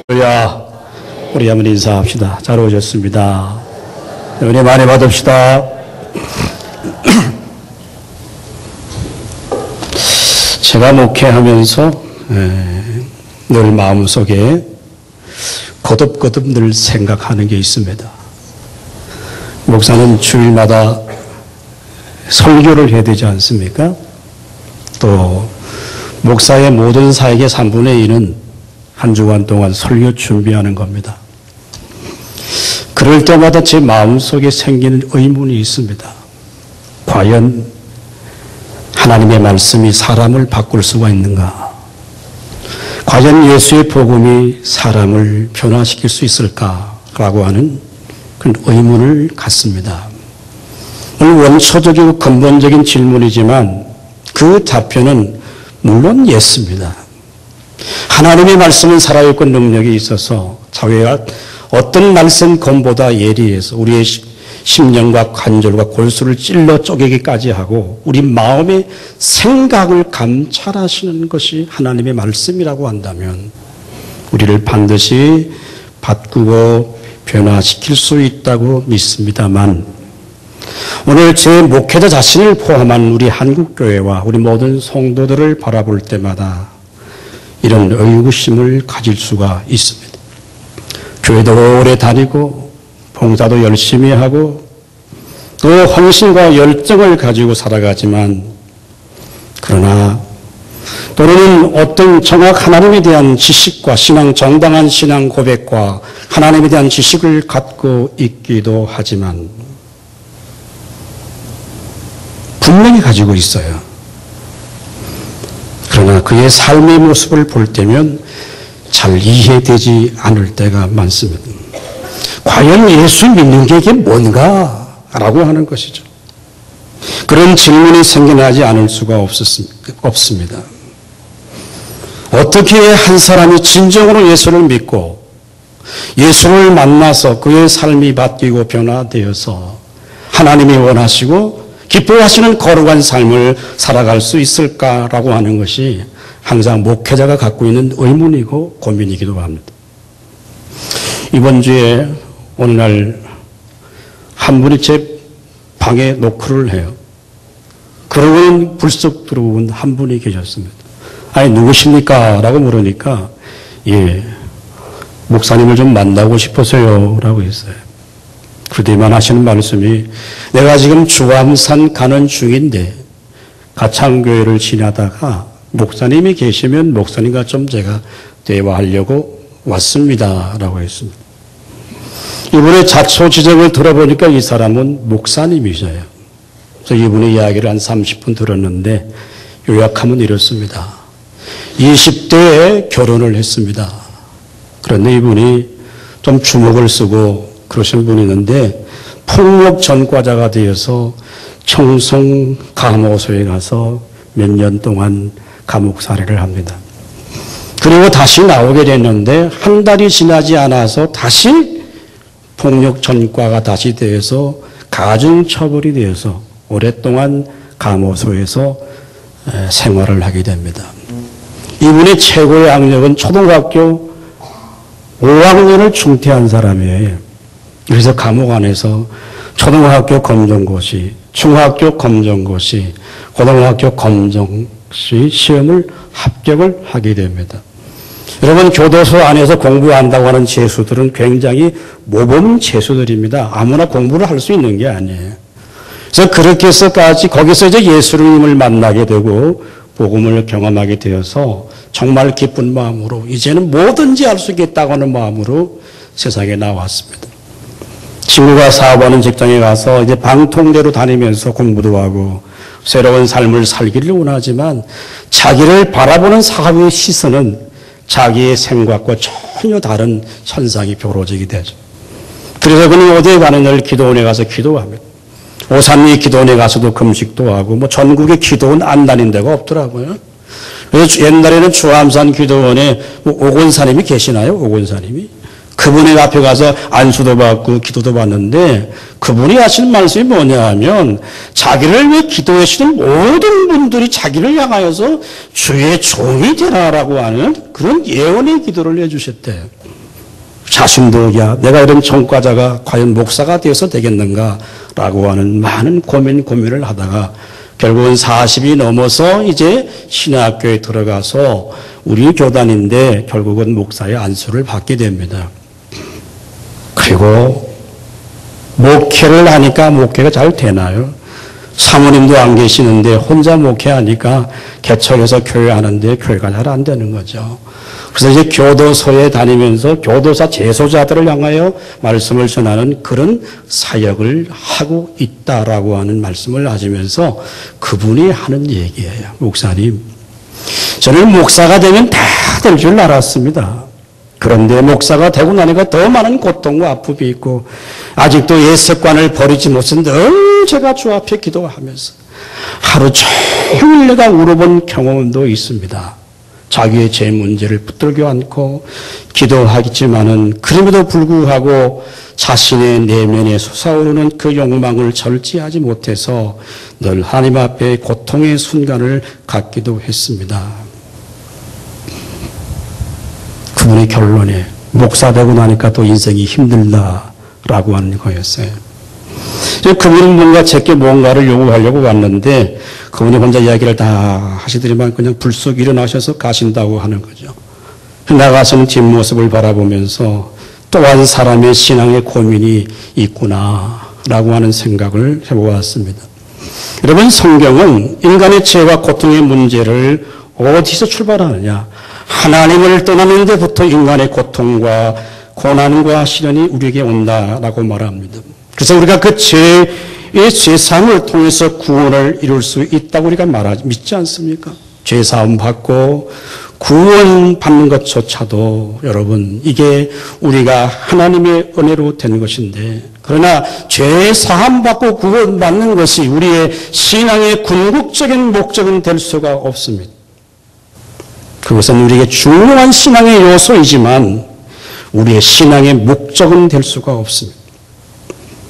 할렐루야. 우리 한번 인사합시다. 잘 오셨습니다. 은혜 많이 받읍시다. 제가 목회하면서 늘 마음속에 거듭거듭 늘 생각하는 게 있습니다. 목사는 주일마다 설교를 해야 되지 않습니까? 또 목사의 모든 사역의 3분의 1은 한 주간 동안 설교 준비하는 겁니다. 그럴 때마다 제 마음속에 생기는 의문이 있습니다. 과연 하나님의 말씀이 사람을 바꿀 수가 있는가? 과연 예수의 복음이 사람을 변화시킬 수 있을까라고 하는 그런 의문을 갖습니다. 오늘 원초적이고 근본적인 질문이지만 그 답변은 물론 예스입니다. 하나님의 말씀은 살아있고 능력이 있어서 자기가 어떤 말씀검보다 예리해서 우리의 심령과 관절과 골수를 찔러 쪼개기까지 하고 우리 마음의 생각을 감찰하시는 것이 하나님의 말씀이라고 한다면 우리를 반드시 바꾸고 변화시킬 수 있다고 믿습니다만 오늘 제 목회자 자신을 포함한 우리 한국교회와 우리 모든 성도들을 바라볼 때마다 이런 의구심을 가질 수가 있습니다. 교회도 오래 다니고 봉사도 열심히 하고 또 헌신과 열정을 가지고 살아가지만 그러나 또는 어떤 정확 하나님에 대한 지식과 신앙, 정당한 신앙 고백과 하나님에 대한 지식을 갖고 있기도 하지만 분명히 가지고 있어요. 그러나 그의 삶의 모습을 볼 때면 잘 이해되지 않을 때가 많습니다. 과연 예수 믿는 게 이게 뭔가? 라고 하는 것이죠. 그런 질문이 생겨나지 않을 수가 없습니다. 어떻게 한 사람이 진정으로 예수를 믿고 예수를 만나서 그의 삶이 바뀌고 변화되어서 하나님이 원하시고 기뻐하시는 거룩한 삶을 살아갈 수 있을까라고 하는 것이 항상 목회자가 갖고 있는 의문이고 고민이기도 합니다. 이번 주에 어느 날 한 분이 제 방에 노크를 해요. 그러고는 불쑥 들어온 한 분이 계셨습니다. 아니 누구십니까? 라고 물으니까 예, 목사님을 좀 만나고 싶어서요 라고 했어요. 그때만 하시는 말씀이 내가 지금 주암산 가는 중인데 가창교회를 지나다가 목사님이 계시면 목사님과 좀 제가 대화하려고 왔습니다 라고 했습니다. 이분의 자초지정을 들어보니까 이 사람은 목사님이셔요. 그래서 이분의 이야기를 한 30분 들었는데 요약하면 이렇습니다. 20대에 결혼을 했습니다. 그런데 이분이 좀 주먹을 쓰고 그러신 분이 있는데 폭력 전과자가 되어서 청송 감호소에 가서 몇 년 동안 감옥 살이를 합니다. 그리고 다시 나오게 됐는데 한 달이 지나지 않아서 다시 폭력 전과가 다시 되어서 가중처벌이 되어서 오랫동안 감호소에서 생활을 하게 됩니다. 이분의 최고의 악력은 초등학교 5학년을 중퇴한 사람이에요. 그래서 감옥 안에서 초등학교 검정고시, 중학교 검정고시, 고등학교 검정시 시험을 합격을 하게 됩니다. 여러분 교도소 안에서 공부한다고 하는 재수들은 굉장히 모범 재수들입니다. 아무나 공부를 할 수 있는 게 아니에요. 그래서 그렇게 해서까지 거기서 이제 예수님을 만나게 되고 복음을 경험하게 되어서 정말 기쁜 마음으로 이제는 뭐든지 할 수 있겠다고 하는 마음으로 세상에 나왔습니다. 친구가 사업하는 직장에 가서 이제 방통대로 다니면서 공부도 하고 새로운 삶을 살기를 원하지만 자기를 바라보는 사회의 시선은 자기의 생각과 전혀 다른 현상이 벌어지게 되죠. 그래서 그는 어디에 가는 날 기도원에 가서 기도합니다. 오산리 기도원에 가서도 금식도 하고 뭐 전국에 기도원 안 다닌 데가 없더라고요. 그래서 옛날에는 주암산 기도원에 뭐 오곤사님이 계시나요? 오곤사님이? 그분의 앞에 가서 안수도 받고 기도도 받는데 그분이 하시는 말씀이 뭐냐 하면 자기를 위해 기도해 주시는 모든 분들이 자기를 향하여서 주의 종이 되라라고 하는 그런 예언의 기도를 해주셨대요. 자신도 내가 이런 전과자가 과연 목사가 되어서 되겠는가라고 하는 많은 고민을 하다가 결국은 40이 넘어서 이제 신학교에 들어가서 우리 교단인데 결국은 목사의 안수를 받게 됩니다. 그리고 목회를 하니까 목회가 잘 되나요? 사모님도 안 계시는데 혼자 목회하니까 개척해서 교회하는데 교회가 잘 안 되는 거죠. 그래서 이제 교도소에 다니면서 교도사 재소자들을 향하여 말씀을 전하는 그런 사역을 하고 있다라고 하는 말씀을 하시면서 그분이 하는 얘기예요. 목사님, 저는 목사가 되면 다 될 줄 알았습니다. 그런데 목사가 되고 나니까 더 많은 고통과 아픔이 있고 아직도 옛 습관을 버리지 못해서 늘 제가 주 앞에 기도하면서 하루 종일 내가 울어본 경험도 있습니다. 자기의 제 문제를 붙들겨 안고 기도하겠지만은 그럼에도 불구하고 자신의 내면에 솟아오르는 그 욕망을 절제하지 못해서 늘 하나님 앞에 고통의 순간을 갖기도 했습니다. 그분의 결론에 목사 되고 나니까 또 인생이 힘들다라고 하는 거였어요. 그분은 뭔가 제게 뭔가를 요구하려고 왔는데 그분이 혼자 이야기를 다 하시더니만 그냥 불쑥 일어나셔서 가신다고 하는 거죠. 나가서는 뒷모습을 바라보면서 또한 사람의 신앙의 고민이 있구나라고 하는 생각을 해보았습니다. 여러분, 성경은 인간의 죄와 고통의 문제를 어디서 출발하느냐? 하나님을 떠나는 데부터 인간의 고통과 고난과 시련이 우리에게 온다라고 말합니다. 그래서 우리가 그 죄의 죄사함을 통해서 구원을 이룰 수 있다고 우리가 믿지 않습니까? 죄사함 받고 구원 받는 것조차도 여러분 이게 우리가 하나님의 은혜로 되는 것인데 그러나 죄사함 받고 구원 받는 것이 우리의 신앙의 궁극적인 목적은 될 수가 없습니다. 그것은 우리에게 중요한 신앙의 요소이지만 우리의 신앙의 목적은 될 수가 없습니다.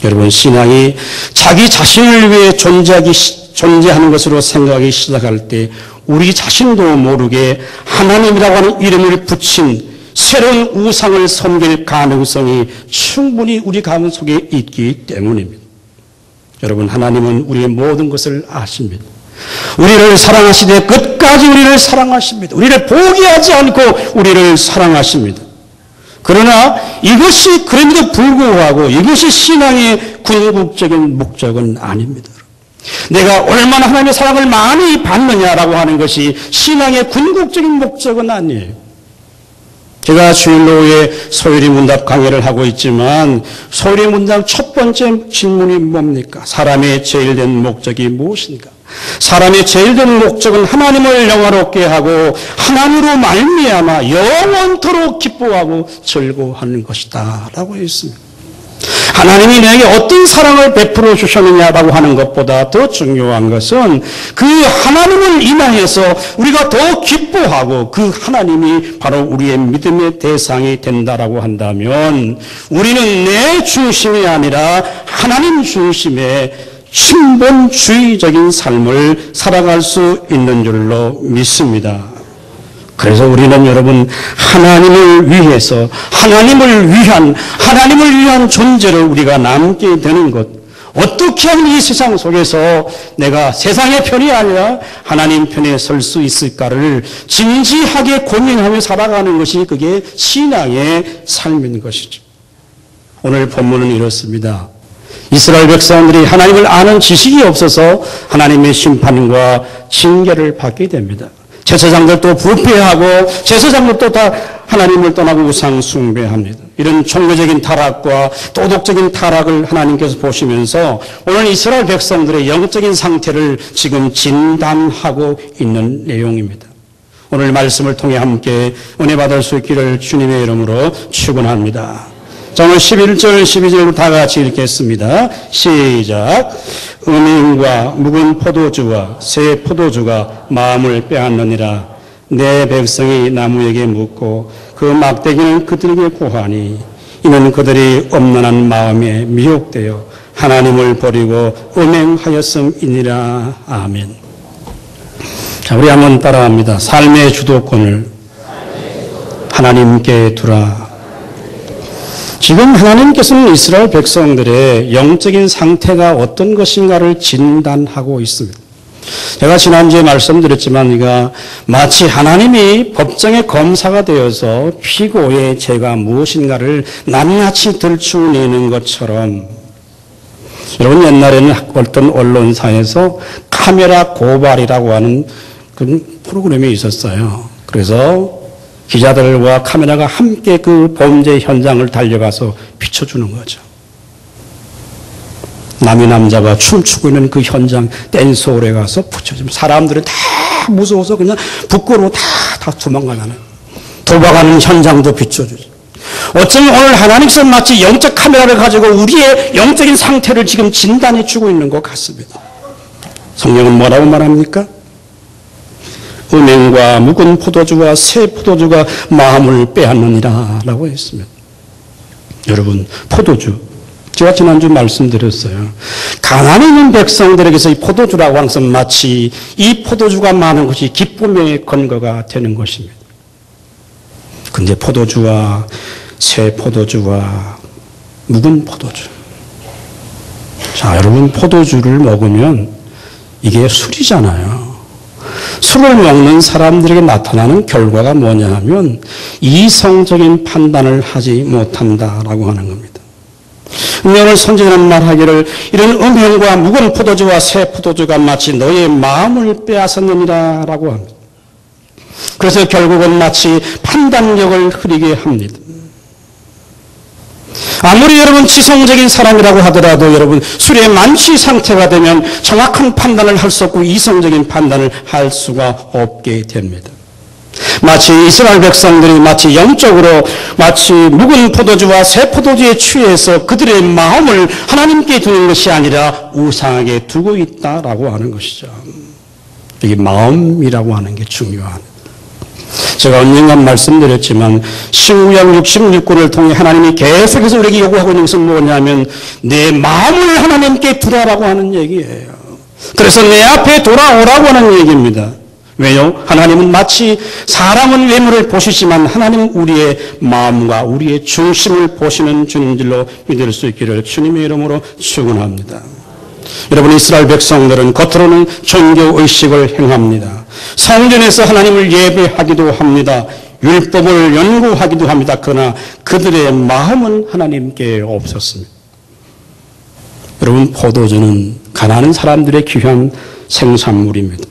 여러분, 신앙이 자기 자신을 위해 존재하는 것으로 생각하기 시작할 때 우리 자신도 모르게 하나님이라고 하는 이름을 붙인 새로운 우상을 섬길 가능성이 충분히 우리 가문 속에 있기 때문입니다. 여러분, 하나님은 우리의 모든 것을 아십니다. 우리를 사랑하시되 끝까지 우리를 사랑하십니다. 우리를 포기하지 않고 우리를 사랑하십니다. 그러나 이것이 그럼에도 불구하고 이것이 신앙의 궁극적인 목적은 아닙니다. 내가 얼마나 하나님의 사랑을 많이 받느냐라고 하는 것이 신앙의 궁극적인 목적은 아니에요. 제가 주일 오후에 소율이 문답 강의를 하고 있지만 소율이 문답 첫 번째 질문이 뭡니까? 사람의 제일 된 목적이 무엇인가? 사람의 제일 된 목적은 하나님을 영화롭게 하고 하나님으로 말미암아 영원토록 기뻐하고 즐거워하는 것이다 라고 했습니다. 하나님이 내게 어떤 사랑을 베풀어 주셨느냐라고 하는 것보다 더 중요한 것은 그 하나님을 인하여서 우리가 더 기뻐하고 그 하나님이 바로 우리의 믿음의 대상이 된다라고 한다면 우리는 내 중심이 아니라 하나님 중심의 신본주의적인 삶을 살아갈 수 있는 줄로 믿습니다. 그래서 우리는 여러분 하나님을 위해서 하나님을 위한 존재로 우리가 남게 되는 것, 어떻게 하면 이 세상 속에서 내가 세상의 편이 아니라 하나님 편에 설 수 있을까를 진지하게 고민하며 살아가는 것이 그게 신앙의 삶인 것이죠. 오늘 본문은 이렇습니다. 이스라엘 백성들이 하나님을 아는 지식이 없어서 하나님의 심판과 징계를 받게 됩니다. 제사장들도 부패하고 제사장들도 다 하나님을 떠나고 우상 숭배합니다. 이런 종교적인 타락과 도덕적인 타락을 하나님께서 보시면서 오늘 이스라엘 백성들의 영적인 상태를 지금 진단하고 있는 내용입니다. 오늘 말씀을 통해 함께 은혜 받을 수 있기를 주님의 이름으로 축원합니다. 자, 오늘 11절, 12절 다 같이 읽겠습니다. 시작. 음행과 묵은 포도주와 새 포도주가 마음을 빼앗느니라. 내 백성이 나무에게 묻고 그 막대기는 그들에게 고하니 이는 그들이 엄란한 마음에 미혹되어 하나님을 버리고 음행하였음이니라. 아멘. 자, 우리 한번 따라합니다. 삶의 주도권을 하나님께 두라. 지금 하나님께서는 이스라엘 백성들의 영적인 상태가 어떤 것인가를 진단하고 있습니다. 제가 지난주에 말씀드렸지만 이가 마치 하나님이 법정의 검사가 되어서 피고의 죄가 무엇인가를 낱낱이 들추어내는 것처럼, 여러분 옛날에는 어떤 언론사에서 카메라 고발이라고 하는 그런 프로그램이 있었어요. 그래서 기자들과 카메라가 함께 그 범죄 현장을 달려가서 비춰주는 거죠. 남의 남자가 춤추고 있는 그 현장 댄스홀에 가서 붙여주면 사람들은 다 무서워서 그냥 부끄러워 다 도망가잖아요. 도망가는 현장도 비춰주죠. 어쩌면 오늘 하나님께서 마치 영적 카메라를 가지고 우리의 영적인 상태를 지금 진단해 주고 있는 것 같습니다. 성경은 뭐라고 말합니까? 은행과 묵은 포도주와 새 포도주가 마음을 빼앗느니라 라고 했습니다. 여러분, 포도주, 제가 지난주 말씀드렸어요. 가난에 있는 백성들에게서 이 포도주라고 하는 것은 마치 이 포도주가 많은 것이 기쁨의 근거가 되는 것입니다. 근데 포도주와 새 포도주와 묵은 포도주. 자, 여러분, 포도주를 먹으면 이게 술이잖아요. 술을 먹는 사람들에게 나타나는 결과가 뭐냐 하면 이성적인 판단을 하지 못한다라고 하는 겁니다. 오늘 선지자는 말하기를 이런 음행과 묵은 포도주와 새 포도주가 마치 너의 마음을 빼앗았느니라 라고 합니다. 그래서 결국은 마치 판단력을 흐리게 합니다. 아무리 여러분 지성적인 사람이라고 하더라도 여러분 술의 만취 상태가 되면 정확한 판단을 할 수 없고 이성적인 판단을 할 수가 없게 됩니다. 마치 이스라엘 백성들이 마치 영적으로 마치 묵은 포도주와 새 포도주에 취해서 그들의 마음을 하나님께 두는 것이 아니라 우상에게 두고 있다라고 하는 것이죠. 이게 마음이라고 하는 게 중요한. 제가 언젠가 말씀드렸지만 신구약 66권을 통해 하나님이 계속해서 우리에게 요구하고 있는 것은 뭐냐면 내 마음을 하나님께 두라라고 하는 얘기예요. 그래서 내 앞에 돌아오라고 하는 얘기입니다. 왜요? 하나님은 마치 사람은 외모를 보시지만 하나님은 우리의 마음과 우리의 중심을 보시는 주님들로 믿을 수 있기를 주님의 이름으로 축원합니다. 여러분, 이스라엘 백성들은 겉으로는 종교의식을 행합니다. 성전에서 하나님을 예배하기도 합니다. 율법을 연구하기도 합니다. 그러나 그들의 마음은 하나님께 없었습니다. 여러분, 포도주는 가난한 사람들의 귀한 생산물입니다.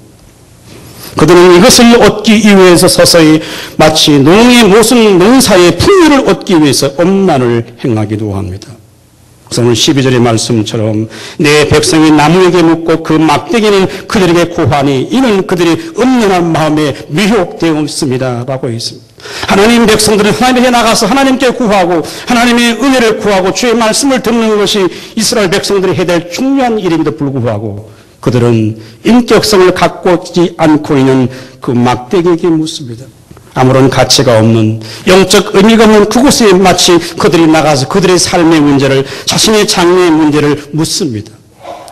그들은 이것을 얻기 위해서 서서히 마치 농의 모순 농사의 풍요를 얻기 위해서 엄난을 행하기도 합니다. 그래서 오늘 12절의 말씀처럼 내 백성이 나무에게 묻고 그 막대기는 그들에게 고하니 이는 그들이 음란한 마음에 미혹되어 있습니다 라고 있습니다. 하나님 백성들은 하나님께 나가서 하나님께 구하고 하나님의 은혜를 구하고 주의 말씀을 듣는 것이 이스라엘 백성들이 해야 될 중요한 일임에도 불구하고 그들은 인격성을 갖고 있지 않고 있는 그 막대기에게 묻습니다. 아무런 가치가 없는 영적 의미가 없는 그곳에 마치 그들이 나가서 그들의 삶의 문제를 자신의 장래의 문제를 묻습니다.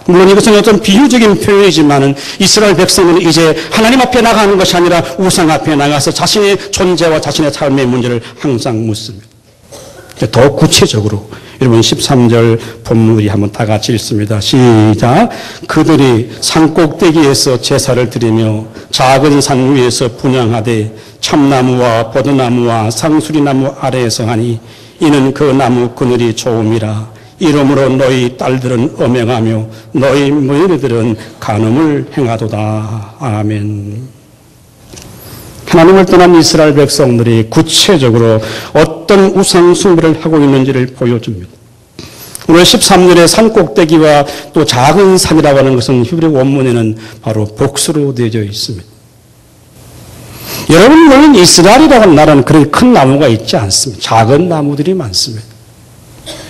물론 이것은 어떤 비유적인 표현이지만은 이스라엘 백성은 이제 하나님 앞에 나가는 것이 아니라 우상 앞에 나가서 자신의 존재와 자신의 삶의 문제를 항상 묻습니다. 더 구체적으로 여러분 13절 본문이 한번 다 같이 읽습니다. 시작. 그들이 산꼭대기에서 제사를 드리며 작은 산 위에서 분향하되 참나무와 버드나무와 상수리나무 아래에서 하니 이는 그 나무 그늘이 좋음이라. 이러므로 너희 딸들은 엄행하며 너희 며느리들은 간음을 행하도다. 아멘. 하나님을 떠난 이스라엘 백성들이 구체적으로 어떤 우상 숭배를 하고 있는지를 보여줍니다. 오늘 13절의 산꼭대기와 또 작은 산이라고 하는 것은 히브리 원문에는 바로 복수로 되어져 있습니다. 여러분, 물론 이스라엘이라고 하는 나라는 그렇게 큰 나무가 있지 않습니다. 작은 나무들이 많습니다.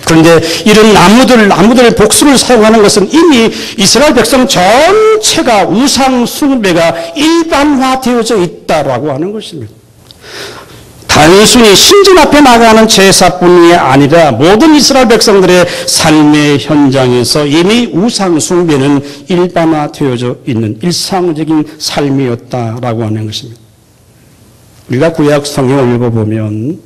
그런데 이런 나무들 복수를 사용하는 것은 이미 이스라엘 백성 전체가 우상 숭배가 일반화되어져 있다라고 하는 것입니다. 단순히 신전 앞에 나가는 제사뿐이 아니라 모든 이스라엘 백성들의 삶의 현장에서 이미 우상 숭배는 일반화되어져 있는 일상적인 삶이었다라고 하는 것입니다. 우리가 구약 성경을 읽어보면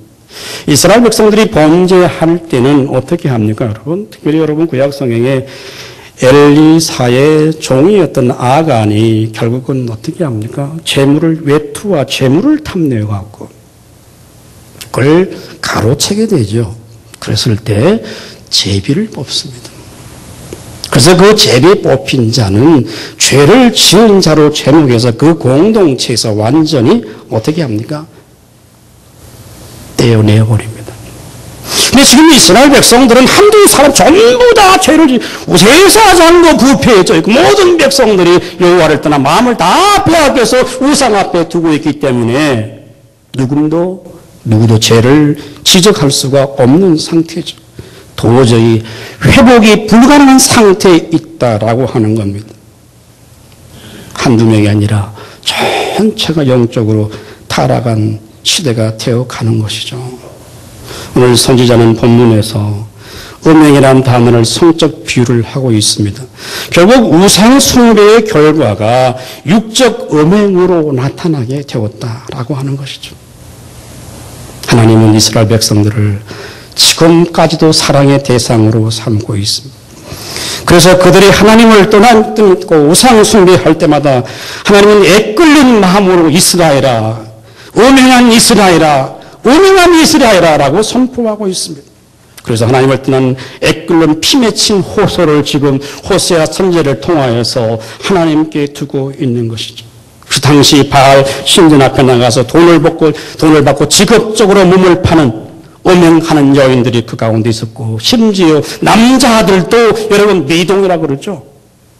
이스라엘 백성들이 범죄할 때는 어떻게 합니까, 여러분? 특별히 여러분 구약 성경에 엘리사의 종이었던 아간이 결국은 어떻게 합니까? 외투와 재물을 탐내어 갖고 그걸 가로채게 되죠. 그랬을 때 제비를 뽑습니다. 그래서 그 제비에 뽑힌 자는 죄를 지은 자로 제목해서 그 공동체에서 완전히 어떻게 합니까? 떼어내어 버립니다. 근데 지금 이스라엘 백성들은 한두 사람 전부 다 죄를 지고 세사장도 부패해져 있고 모든 백성들이 여호와를 떠나 마음을 다 빼앗겨서 우상 앞에 두고 있기 때문에 누구도 죄를 지적할 수가 없는 상태죠. 도저히 회복이 불가능한 상태에 있다라고 하는 겁니다. 한두 명이 아니라 전체가 영적으로 타락한 시대가 되어가는 것이죠. 오늘 선지자는 본문에서 음행이라는 단어를 성적 비유를 하고 있습니다. 결국 우상 숭배의 결과가 육적 음행으로 나타나게 되었다라고 하는 것이죠. 하나님은 이스라엘 백성들을 지금까지도 사랑의 대상으로 삼고 있습니다. 그래서 그들이 하나님을 떠나고 우상 숭배할 때마다 하나님은 애끓는 마음으로 이스라엘아, 음행한 이스라엘아라고 선포하고 있습니다. 그래서 하나님을 떠난 애끓는 피 맺힌 호소를 지금 호세아 선지자를 통하여서 하나님께 두고 있는 것이죠. 그 당시 바알 신전 앞에 나가서 돈을 받고 직업적으로 몸을 파는 음행하는 여인들이 그 가운데 있었고, 심지어 남자들도 여러분 미동이라고 그러죠.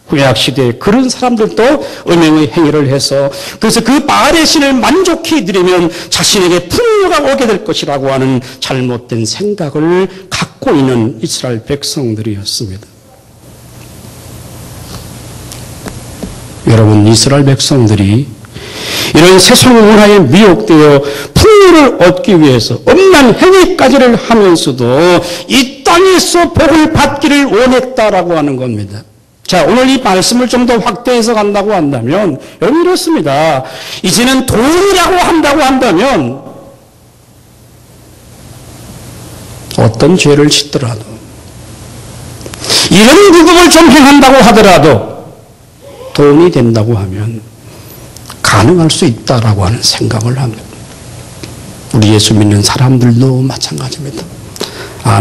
구약 시대에 그런 사람들도 음행의 행위를 해서 그래서 그 바알의 신을 만족해 드리면 자신에게 풍요가 오게 될 것이라고 하는 잘못된 생각을 갖고 있는 이스라엘 백성들이었습니다. 여러분, 이스라엘 백성들이 이런 세상 문화에 미혹되어 풍요를 얻기 위해서 엄한 행위까지를 하면서도 이 땅에서 복을 받기를 원했다라고 하는 겁니다. 자, 오늘 이 말씀을 좀 더 확대해서 간다고 한다면 여러분 이렇습니다. 이제는 돈이라고 한다고 한다면 어떤 죄를 짓더라도 이런 부분을 좀 행한다고 하더라도 돈이 된다고 하면 가능할 수 있다라고 하는 생각을 합니다. 우리 예수 믿는 사람들도 마찬가지입니다.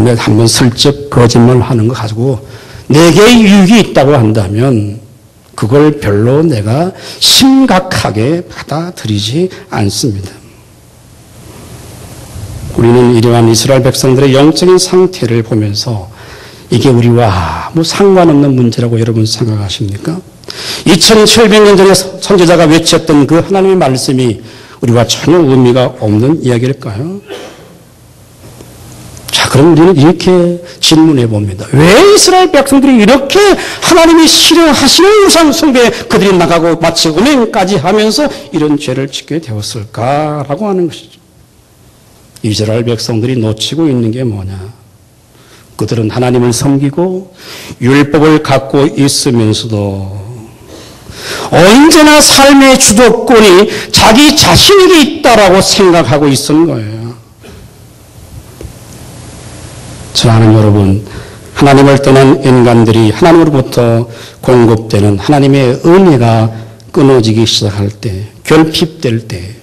내가 한번 슬쩍 거짓말 하는 거 가지고 내게 유익이 있다고 한다면 그걸 별로 내가 심각하게 받아들이지 않습니다. 우리는 이러한 이스라엘 백성들의 영적인 상태를 보면서 이게 우리와 상관없는 문제라고 여러분 생각하십니까? 2700년 전에 선지자가 외쳤던 그 하나님의 말씀이 우리와 전혀 의미가 없는 이야기일까요? 자, 그럼 우리는 이렇게 질문해 봅니다. 왜 이스라엘 백성들이 이렇게 하나님이 싫어하시는 우상 숭배에 그들이 나가고 마치 음행까지 하면서 이런 죄를 짓게 되었을까라고 하는 것이죠. 이스라엘 백성들이 놓치고 있는 게 뭐냐? 그들은 하나님을 섬기고 율법을 갖고 있으면서도 언제나 삶의 주도권이 자기 자신에게 있다라고 생각하고 있었던 거예요. 사랑하는 여러분, 하나님을 떠난 인간들이 하나님으로부터 공급되는 하나님의 은혜가 끊어지기 시작할 때, 결핍될 때,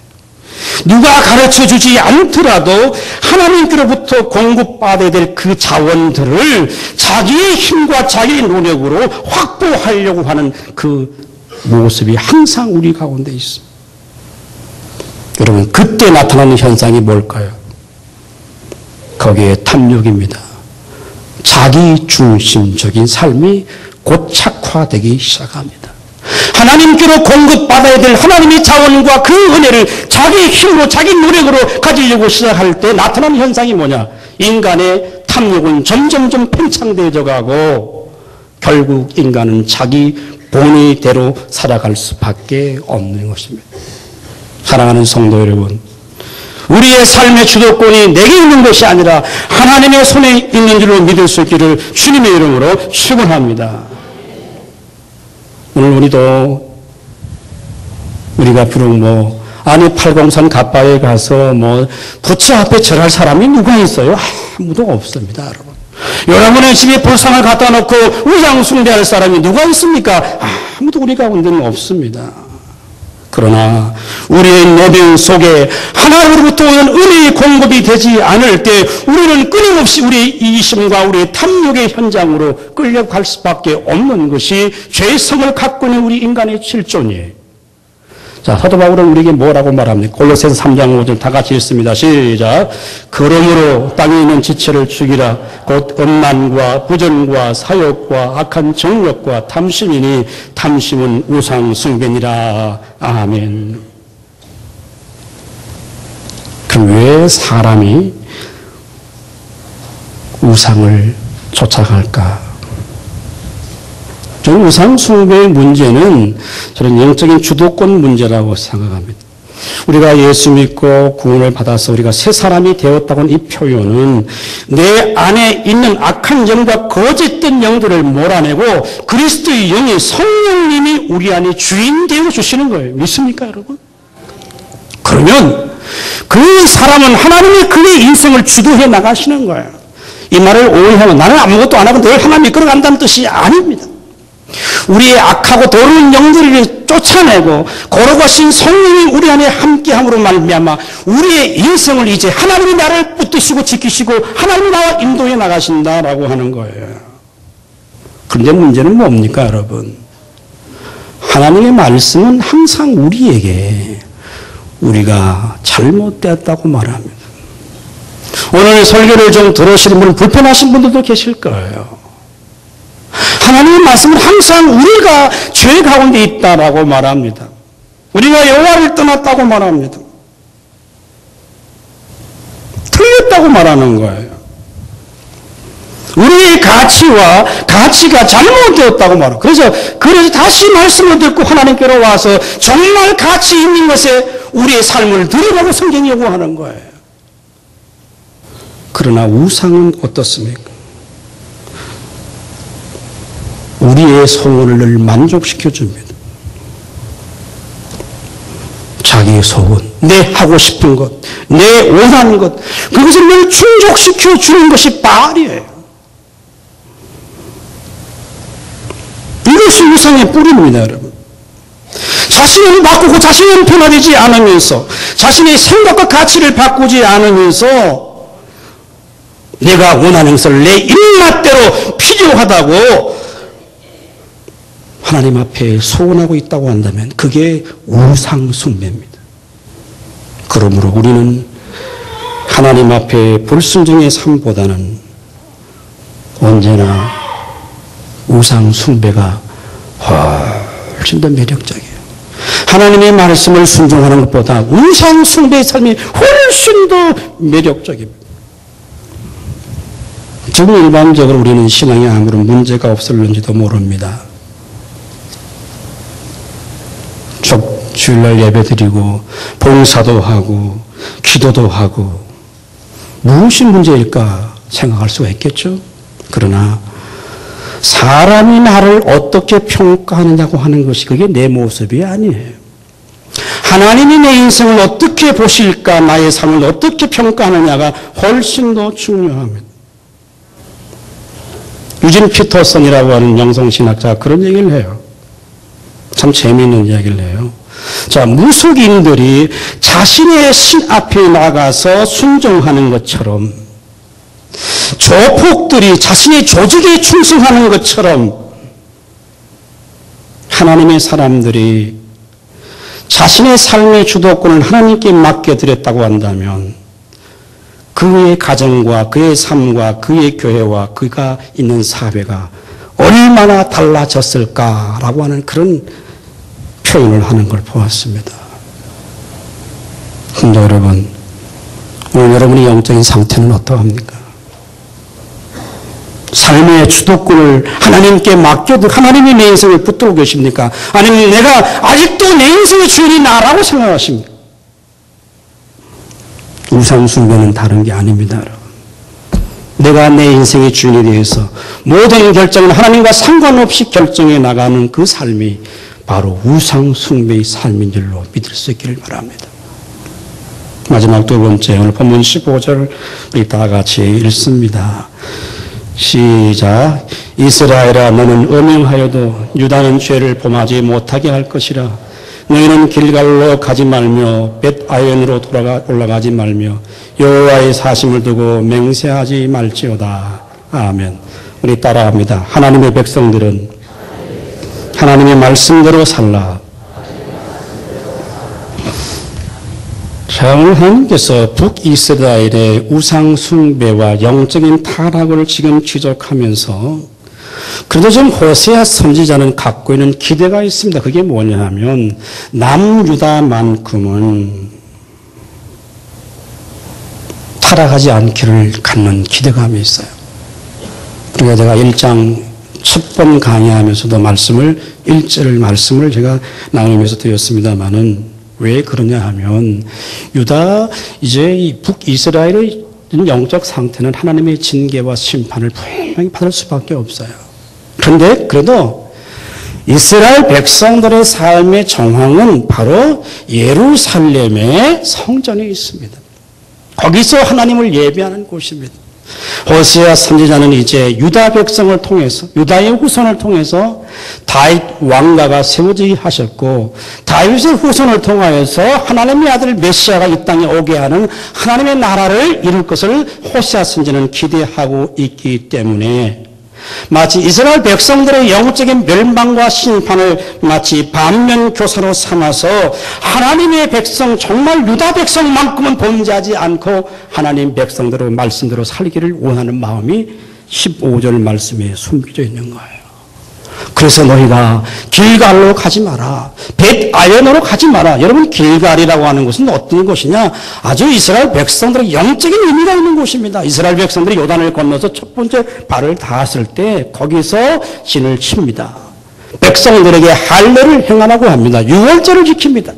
누가 가르쳐주지 않더라도 하나님께로부터 공급받아야 될 그 자원들을 자기의 힘과 자기의 노력으로 확보하려고 하는 그 모습이 항상 우리 가운데 있습니다. 여러분, 그때 나타나는 현상이 뭘까요? 거기에 탐욕입니다. 자기 중심적인 삶이 고착화되기 시작합니다. 하나님께로 공급받아야 될 하나님의 자원과 그 은혜를 자기 힘으로 자기 노력으로 가지려고 시작할 때 나타나는 현상이 뭐냐? 인간의 탐욕은 점점점 팽창되어져 가고 결국 인간은 자기 본의대로 살아갈 수밖에 없는 것입니다. 사랑하는 성도 여러분, 우리의 삶의 주도권이 내게 있는 것이 아니라 하나님의 손에 있는 줄로 믿을 수 있기를 주님의 이름으로 축원합니다. 오늘 우리가 비록 아니, 팔공산 가빠에 가서 부처 앞에 절할 사람이 누가 있어요? 아무도 없습니다, 여러분. 여러분의 집에 불상을 갖다 놓고 우상 숭배할 사람이 누가 있습니까? 아무도 우리 가운데는 없습니다. 그러나 우리의 내면 속에 하나님으로부터 오는 은혜의 공급이 되지 않을 때 우리는 끊임없이 우리의 이기심과 우리의 탐욕의 현장으로 끌려갈 수밖에 없는 것이 죄성을 갖고 있는 우리 인간의 실존이에요. 자, 사도 바울은 우리에게 뭐라고 말합니까? 골로새서 3장 5절 다 같이 읽습니다. 시작. 그러므로 땅에 있는 지체를 죽이라. 곧 음란과 부전과 사욕과 악한 정욕과 탐심이니 탐심은 우상 숭배니라. 아멘. 그럼 왜 사람이 우상을 쫓아갈까? 저는 우상 숭배의 문제는 저는 영적인 주도권 문제라고 생각합니다. 우리가 예수 믿고 구원을 받아서 우리가 새 사람이 되었다고는 이 표현은 내 안에 있는 악한 영과 거짓된 영들을 몰아내고 그리스도의 영이 성령님이 우리 안에 주인 되어 주시는 거예요. 믿습니까, 여러분? 그러면 그 사람은 하나님이 그의 인생을 주도해 나가시는 거예요. 이 말을 오해하면 나는 아무것도 안 하고 늘 하나님이 끌어간다는 뜻이 아닙니다. 우리의 악하고 더러운 영들을 쫓아내고 거룩하신 성령이 우리 안에 함께함으로 말미암아 우리의 인생을 이제 하나님이 나를 붙드시고 지키시고 하나님이 나와 인도해 나가신다라고 하는 거예요. 그런데 문제는 뭡니까, 여러분? 하나님의 말씀은 항상 우리에게 우리가 잘못되었다고 말합니다. 오늘 설교를 좀 들으시는 분은 불편하신 분들도 계실 거예요. 하나님의 말씀은 항상 우리가 죄 가운데 있다라고 말합니다. 우리가 여호와를 떠났다고 말합니다. 틀렸다고 말하는 거예요. 우리의 가치가 잘못되었다고 말합니다. 그래서 다시 말씀을 듣고 하나님께로 와서 정말 가치 있는 것에 우리의 삶을 드리라고 성경이 요구하는 거예요. 그러나 우상은 어떻습니까? 우리의 소원을 만족시켜 줍니다. 자기의 소원, 내 하고 싶은 것, 내 원하는 것, 그것을 늘 충족시켜 주는 것이 바알이에요. 이것이 우상의 뿌리입니다, 여러분. 자신을 바꾸고 자신을 변화되지 않으면서 자신의 생각과 가치를 바꾸지 않으면서 내가 원하는 것을 내 입맛대로 필요하다고 하나님 앞에 소원하고 있다고 한다면 그게 우상 숭배입니다. 그러므로 우리는 하나님 앞에 불순종의 삶보다는 언제나 우상 숭배가 훨씬 더 매력적이에요. 하나님의 말씀을 순종하는 것보다 우상 숭배의 삶이 훨씬 더 매력적입니다. 지금 일반적으로 우리는 신앙에 아무런 문제가 없을는지도 모릅니다. 주일날 예배드리고 봉사도 하고 기도도 하고 무엇이 문제일까 생각할 수가 있겠죠. 그러나 사람이 나를 어떻게 평가하느냐고 하는 것이 그게 내 모습이 아니에요. 하나님이 내 인생을 어떻게 보실까, 나의 삶을 어떻게 평가하느냐가 훨씬 더 중요합니다. 유진 피터슨이라고 하는 영성신학자가 그런 얘기를 해요. 참 재미있는 이야기를 해요. 자, 무속인들이 자신의 신 앞에 나가서 순종하는 것처럼 조폭들이 자신의 조직에 충성하는 것처럼 하나님의 사람들이 자신의 삶의 주도권을 하나님께 맡겨드렸다고 한다면 그의 가정과 그의 삶과 그의 교회와 그가 있는 사회가 얼마나 달라졌을까라고 하는 그런 표현을 하는 걸 보았습니다. 근데 여러분, 오늘 여러분의 영적인 상태는 어떠합니까? 삶의 주도권을 하나님께 맡겨도 하나님이 내 인생을 붙들고 계십니까? 아니면 내가 아직도 내 인생의 주인이 나라고 생각하십니까? 우상 숭배는 다른 게 아닙니다, 여러분. 내가 내 인생의 주인에 대해서 모든 결정은 하나님과 상관없이 결정해 나가는 그 삶이 바로 우상 숭배의 삶인 줄로 믿을 수 있기를 바랍니다. 마지막 두 번째, 오늘 본문 15절 우리 다 같이 읽습니다. 시작. 이스라엘아, 너는 음행하여도 유다는 죄를 범하지 못하게 할 것이라. 너희는 길갈로 가지 말며 벳아연으로 올라가지 말며 여호와의 사심을 두고 맹세하지 말지어다. 아멘. 우리 따라합니다. 하나님의 백성들은 하나님의 말씀대로 살라. 자, 오늘 하나님께서 북이스라엘의 우상 숭배와 영적인 타락을 지금 지적하면서 그래도 좀 호세아 선지자는 갖고 있는 기대가 있습니다. 그게 뭐냐 하면 남유다만큼은 타락하지 않기를 갖는 기대감이 있어요. 그러니까 제가 1장 첫 번 강의하면서도 1절 말씀을 제가 나누면서 드렸습니다만은 왜 그러냐 하면 유다 이제 이 북이스라엘의 영적 상태는 하나님의 징계와 심판을 분명히 받을 수밖에 없어요. 그런데 그래도 이스라엘 백성들의 삶의 정황은 바로 예루살렘의 성전이 있습니다. 거기서 하나님을 예배하는 곳입니다. 호세아 선지자는 이제 유다 백성을 통해서 유다의 후손을 통해서 다윗 왕가가 세워지게 하셨고 다윗의 후손을 통하여서 하나님의 아들 메시아가 이 땅에 오게 하는 하나님의 나라를 이룰 것을 호세아 선지자는 기대하고 있기 때문에 마치 이스라엘 백성들의 영적인 멸망과 심판을 마치 반면교사로 삼아서 하나님의 백성 정말 유다 백성만큼은 범죄하지 않고 하나님 백성대로 말씀대로 살기를 원하는 마음이 15절 말씀에 숨겨져 있는 거예요. 그래서 너희가 길갈로 가지 마라. 벳아연으로 가지 마라. 여러분 길갈이라고 하는 것은 어떤 곳이냐? 아주 이스라엘 백성들의 영적인 의미가 있는 곳입니다. 이스라엘 백성들이 요단을 건너서 첫 번째 발을 닿았을 때 거기서 진을 칩니다. 백성들에게 할례를 행하라고 합니다. 유월절을 지킵니다.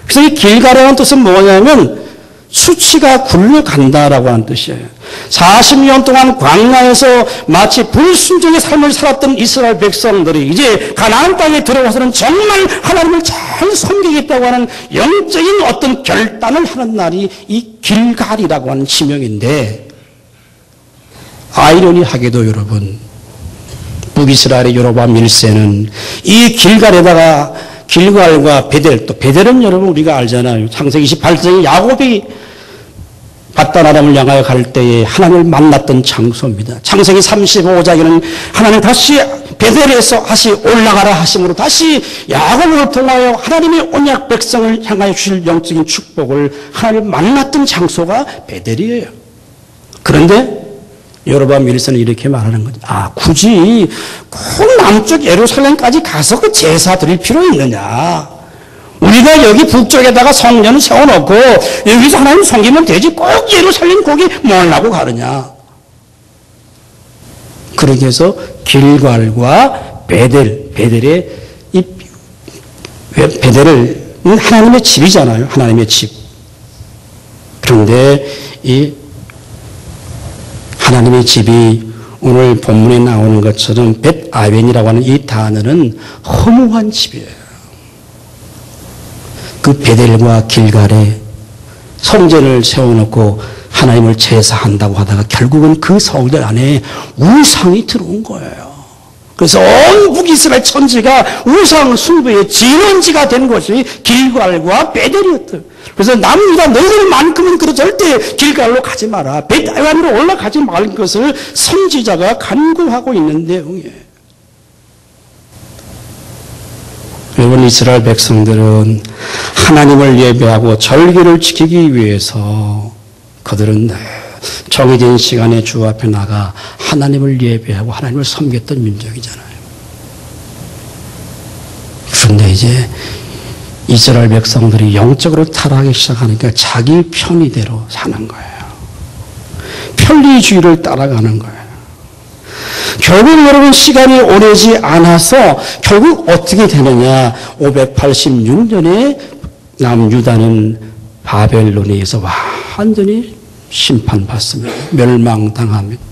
그래서 이 길갈이라는 뜻은 뭐냐면 수치가 굴러간다라고 하는 뜻이에요. 40년 동안 광야에서 마치 불순종의 삶을 살았던 이스라엘 백성들이 이제 가나안 땅에 들어와서는 정말 하나님을 잘 섬기겠다고 하는 영적인 어떤 결단을 하는 날이 이 길갈이라고 하는 지명인데 아이러니하게도 여러분 북이스라엘의 여로보암 1세는 이 길갈에다가 길갈과 베델, 또 베델은 여러분 우리가 알잖아요. 창세기 28장에 야곱이 밧단아람을 향하여 갈 때에 하나님을 만났던 장소입니다. 창세기 35장에는 하나님 다시 베델에서 다시 올라가라 하심으로 다시 야곱을 통하여 하나님의 언약 백성을 향하여 주실 영적인 축복을 하나님을 만났던 장소가 베델이에요. 그런데 여로보암 1세는 이렇게 말하는 거죠. 굳이 그 남쪽 예루살렘까지 가서 그 제사 드릴 필요 있느냐? 우리가 여기 북쪽에다가 성전을 세워놓고 여기서 하나님 섬기면 되지 꼭 예루살렘 거기 뭘 하고 가느냐? 그렇게 해서 길갈과 베델의 이 베델은 하나님의 집이잖아요. 하나님의 집. 그런데 이 하나님의 집이 오늘 본문에 나오는 것처럼 벳아웬이라고 하는 이 단어는 허무한 집이에요. 그 베델과 길갈에 성전을 세워놓고 하나님을 제사한다고 하다가 결국은 그 성전 안에 우상이 들어온 거예요. 그래서 온 북이스라엘 천지가 우상 숭배의 진원지가 된 것이 길갈과 베델이었어요. 그래서 남유다 너희들만큼은 그래 절대 길갈로 가지 마라. 벳아웬으로 올라가지 말 것을 선지자가 간구하고 있는 내용이에요. 여러분 이스라엘 백성들은 하나님을 예배하고 절기를 지키기 위해서 그들은 정해진 시간에 주 앞에 나가 하나님을 예배하고 하나님을 섬겼던 민족이잖아요. 그런데 이제 이스라엘 백성들이 영적으로 타락하기 시작하니까 자기 편의대로 사는 거예요. 편리주의를 따라가는 거예요. 결국 여러분 시간이 오래지 않아서 결국 어떻게 되느냐? 586년에 남유다는 바벨론에 의해서 완전히 심판받습니다. 멸망당합니다.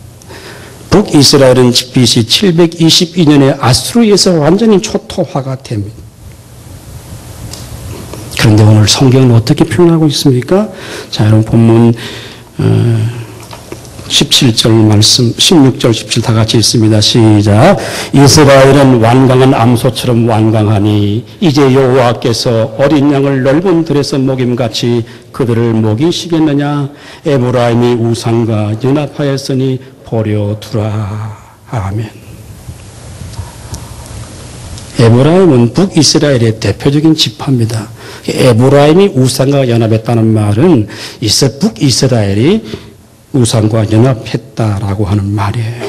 북이스라엘은 BC 722년에 아수르에서 완전히 초토화가 됩니다. 그런데 오늘 성경은 어떻게 표현하고 있습니까? 자, 여러분 본문 17절 말씀, 16절, 17 다 같이 읽습니다. 시작. 이스라엘은 완강한 암소처럼 완강하니 이제 여호와께서 어린 양을 넓은 들에서 먹임같이 그들을 먹이시겠느냐. 에브라임이 우상과 연합하였으니 버려두라. 아멘. 에브라임은 북이스라엘의 대표적인 지파입니다. 에브라임이 우상과 연합했다는 말은 북이스라엘이 우상과 연합했다라고 하는 말이에요.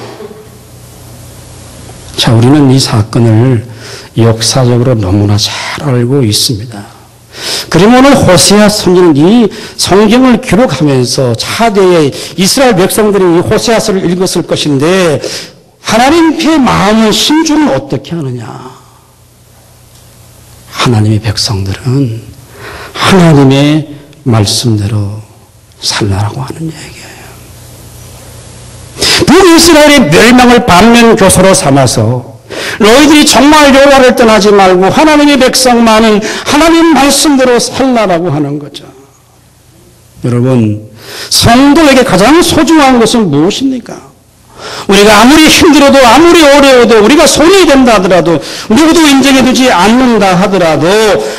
자, 우리는 이 사건을 역사적으로 너무나 잘 알고 있습니다. 그리고 오늘 호세아 선지는 이 성경을 기록하면서 차대의 이스라엘 백성들이 이 호세아서를 읽었을 것인데 하나님의 마음을 심중은 어떻게 하느냐. 하나님의 백성들은 하나님의 말씀대로 살라라고 하는 얘기예요. 북이스라엘의 멸망을 반면교사로 삼아서 너희들이 정말 여호와를 떠나지 말고 하나님의 백성만은 하나님 말씀대로 살라라고 하는 거죠. 여러분, 성도에게 가장 소중한 것은 무엇입니까? 우리가 아무리 힘들어도 아무리 어려워도 우리가 손이 된다 하더라도 누구도 인정해주지 않는다 하더라도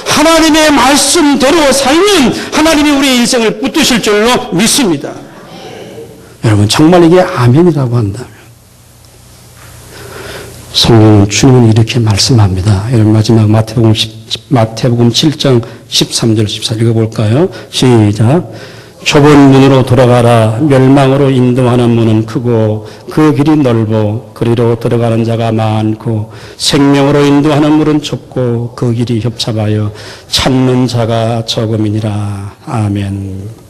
하나님의 말씀대로 살면 하나님이 우리의 인생을 붙드실 줄로 믿습니다. 여러분, 정말 이게 아멘이라고 한다면 성경은 주님은 이렇게 말씀합니다. 여러분, 마지막 마태복음 7장 13절 14절 읽어볼까요? 시작. 좁은 문으로 돌아가라. 멸망으로 인도하는 문은 크고 그 길이 넓어 그리로 들어가는 자가 많고 생명으로 인도하는 문은 좁고 그 길이 협착하여 찾는 자가 적음이니라. 아멘.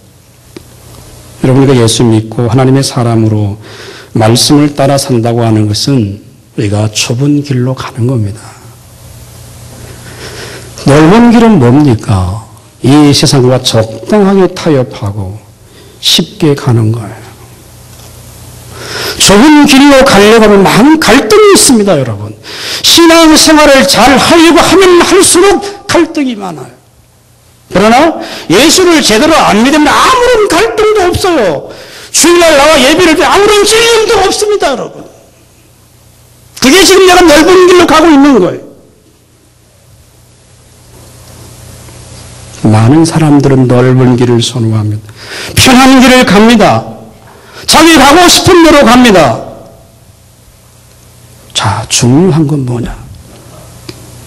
여러분, 우리가 예수 믿고 하나님의 사람으로 말씀을 따라 산다고 하는 것은 우리가 좁은 길로 가는 겁니다. 넓은 길은 뭡니까? 이 세상과 적당하게 타협하고 쉽게 가는 거예요. 좁은 길로 가려고 하면 많은 갈등이 있습니다, 여러분. 신앙생활을 잘 하려고 하면 할수록 갈등이 많아요. 그러나 예수를 제대로 안 믿으면 아무런 갈등도 없어요. 주일날 나와 예배를 때 아무런 질림도 없습니다, 여러분. 그게 지금 내가 넓은 길로 가고 있는 거예요. 많은 사람들은 넓은 길을 선호합니다. 편한 길을 갑니다. 자기 가고 싶은 대로 갑니다. 자, 중요한 건 뭐냐?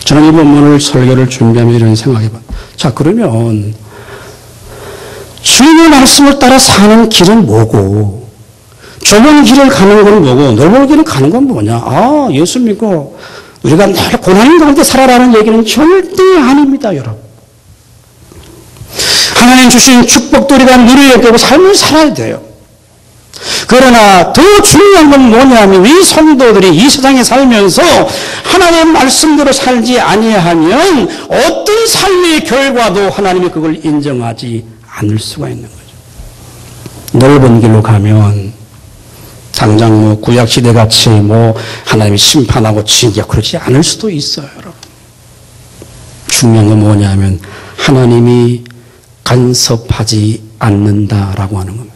저는 이 본문을 설교를 준비하며 이런 생각해봐요. 자, 그러면 주님의 말씀을 따라 사는 길은 뭐고, 좁은 길을 가는 건 뭐고, 넓은 길을 가는 건 뭐냐? 아, 예수 믿고 우리가 늘 고난 가운데 살아라는 얘기는 절대 아닙니다, 여러분. 하나님 주신 축복도 우리가 누리려고 하고 삶을 살아야 돼요. 그러나 더 중요한 건 뭐냐면 이 성도들이 이 세상에 살면서 하나님의 말씀대로 살지 아니하면 어떤 삶의 결과도 하나님이 그걸 인정하지 않을 수가 있는 거죠. 넓은 길로 가면 당장 구약시대 같이 하나님이 심판하고 징계 그렇지 않을 수도 있어요, 여러분. 중요한 건 뭐냐면 하나님이 간섭하지 않는다라고 하는 겁니다.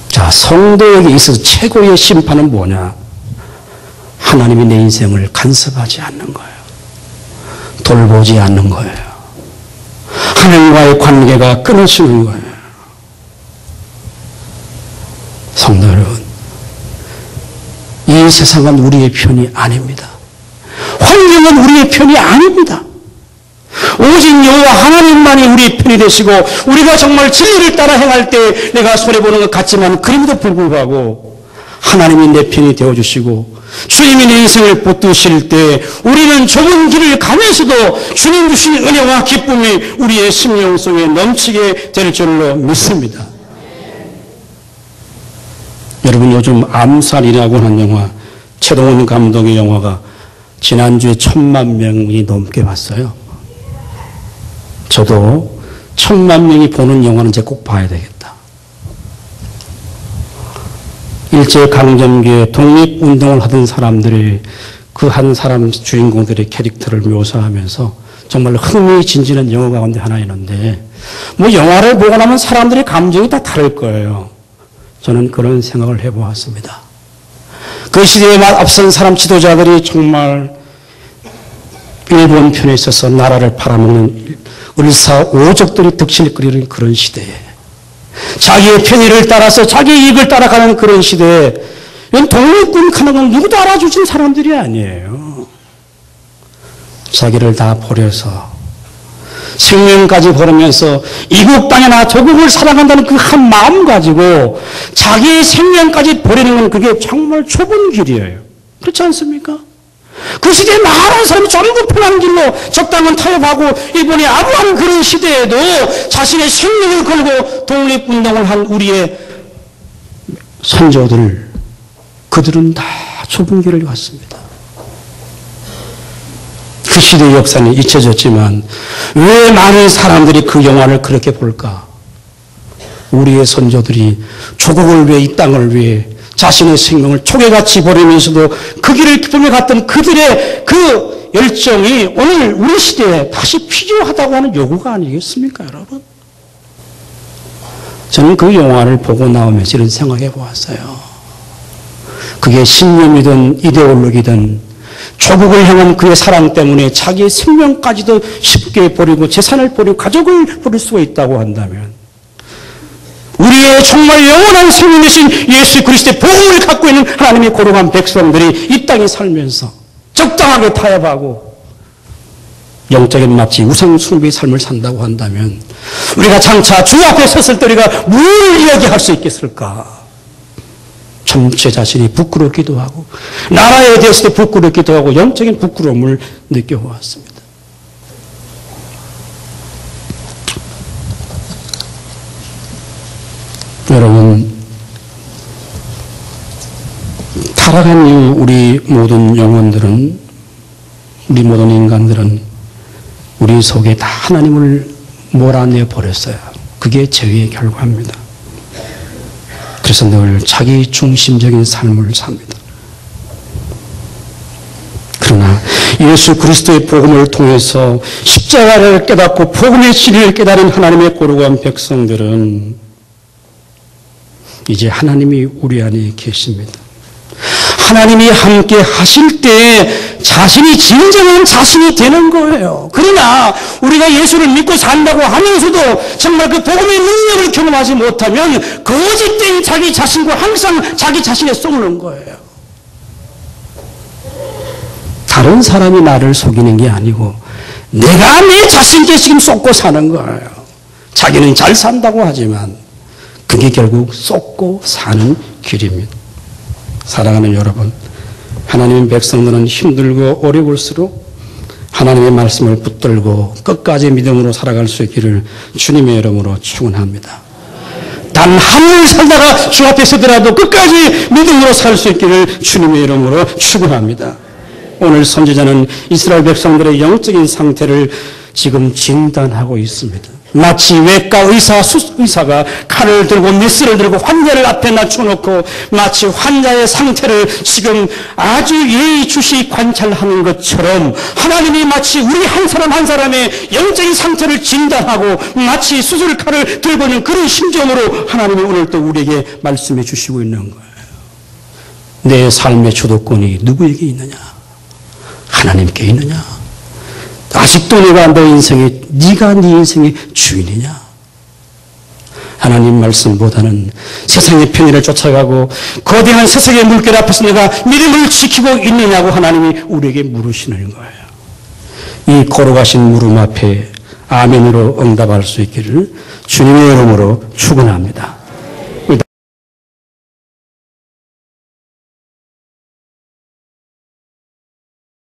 자, 성도에게 있어서 최고의 심판은 뭐냐? 하나님이 내 인생을 간섭하지 않는 거예요. 돌보지 않는 거예요. 하나님과의 관계가 끊어지는 거예요. 성도 여러분, 이 세상은 우리의 편이 아닙니다. 환경은 우리의 편이 아닙니다. 오직 여호와 하나님만이 우리의 편이 되시고 우리가 정말 진리를 따라 행할 때 내가 손해보는 것 같지만 그럼에도 불구하고 하나님이 내 편이 되어주시고 주님이 내 인생을 붙드실 때 우리는 좁은 길을 가면서도 주님 주신 은혜와 기쁨이 우리의 심령 속에 넘치게 될 줄로 믿습니다. 여러분, 요즘 암살이라고 하는 영화, 최동원 감독의 영화가 지난주에 1000만 명이 넘게 봤어요. 저도 1000만 명이 보는 영화는 제가 꼭 봐야 되겠다. 일제강점기에 독립운동을 하던 사람들이 그 한 사람 주인공들의 캐릭터를 묘사하면서 정말 흥미진진한 영화 가운데 하나 있는데 뭐 영화를 보고 나면 사람들의 감정이 다 다를 거예요. 저는 그런 생각을 해보았습니다. 그 시대에 앞선 사람 지도자들이 정말 일본 편에 있어서 나라를 팔아먹는 을사오적들이 득실거리는 그런 시대에 자기의 편의를 따라서 자기 이익을 따라가는 그런 시대에 독립군 하는 건 누구도 알아주신 사람들이 아니에요. 자기를 다 버려서 생명까지 버리면서 이국 땅이나 조국을 사랑한다는 그 한 마음 가지고 자기의 생명까지 버리는 건 그게 정말 좁은 길이에요. 그렇지 않습니까? 그 시대에 많은 사람이 전부 편한 길로 적당한 타협하고 일본이 아부하는 그런 시대에도 자신의 생명을 걸고 독립운동을 한 우리의 선조들, 그들은 다 좁은 길을 갔습니다. 그 시대의 역사는 잊혀졌지만 왜 많은 사람들이 그 영화를 그렇게 볼까? 우리의 선조들이 조국을 위해, 이 땅을 위해 자신의 생명을 초계같이 버리면서도 그 길을 기쁨에 갔던 그들의 그 열정이 오늘 우리 시대에 다시 필요하다고 하는 요구가 아니겠습니까, 여러분? 저는 그 영화를 보고 나오면서 이런 생각해 보았어요. 그게 신념이든 이데올로기든 조국을 향한 그의 사랑 때문에 자기의 생명까지도 쉽게 버리고 재산을 버리고 가족을 버릴 수가 있다고 한다면 우리의 정말 영원한 생명이신 예수 그리스도의 복음을 갖고 있는 하나님의 거룩한 백성들이 이 땅에 살면서 적당하게 타협하고 영적인 마치 우상 숭배의 삶을 산다고 한다면 우리가 장차 주 앞에 섰을 때 우리가 뭘 이야기할 수 있겠을까? 제 자신이 부끄럽기도 하고 나라에 대해서도 부끄럽기도 하고 영적인 부끄러움을 느껴보았습니다. 여러분, 타락한 이후 우리 모든 영혼들은, 우리 모든 인간들은 우리 속에 다 하나님을 몰아내 버렸어요. 그게 죄의 결과입니다. 그래서 늘 자기 중심적인 삶을 삽니다. 그러나 예수 그리스도의 복음을 통해서 십자가를 깨닫고 복음의 진리를 깨달은 하나님의 거룩한 백성들은 이제 하나님이 우리 안에 계십니다. 하나님이 함께 하실 때 자신이 진정한 자신이 되는 거예요. 그러나 우리가 예수를 믿고 산다고 하면서도 정말 그 복음의 능력을 경험하지 못하면 거짓된 자기 자신과 항상 자기 자신에 속는 거예요. 다른 사람이 나를 속이는 게 아니고 내가 내 자신께 지금 속고 사는 거예요. 자기는 잘 산다고 하지만 그게 결국 속고 사는 길입니다. 사랑하는 여러분, 하나님의 백성들은 힘들고 어려울수록 하나님의 말씀을 붙들고 끝까지 믿음으로 살아갈 수 있기를 주님의 이름으로 축원합니다. 단 한물 살다가 주 앞에 서더라도 끝까지 믿음으로 살 수 있기를 주님의 이름으로 축원합니다. 오늘 선지자는 이스라엘 백성들의 영적인 상태를 지금 진단하고 있습니다. 마치 외과 의사가 칼을 들고 메스를 들고 환자를 앞에 낮춰놓고 마치 환자의 상태를 지금 아주 예의주시 관찰하는 것처럼 하나님이 마치 우리 한 사람 한 사람의 영적인 상태를 진단하고 마치 수술칼을 들고 있는 그런 심정으로 하나님이 오늘 또 우리에게 말씀해 주시고 있는 거예요. 내 삶의 주도권이 누구에게 있느냐? 하나님께 있느냐? 아직도 네가 네 인생의 주인이냐? 하나님 말씀보다는 세상의 편의를 쫓아가고 거대한 세상의 물결 앞에서 내가 믿음을 지키고 있느냐고 하나님이 우리에게 물으시는 거예요. 이 거룩하신 물음 앞에 아멘으로 응답할 수 있기를 주님의 이름으로 축원합니다.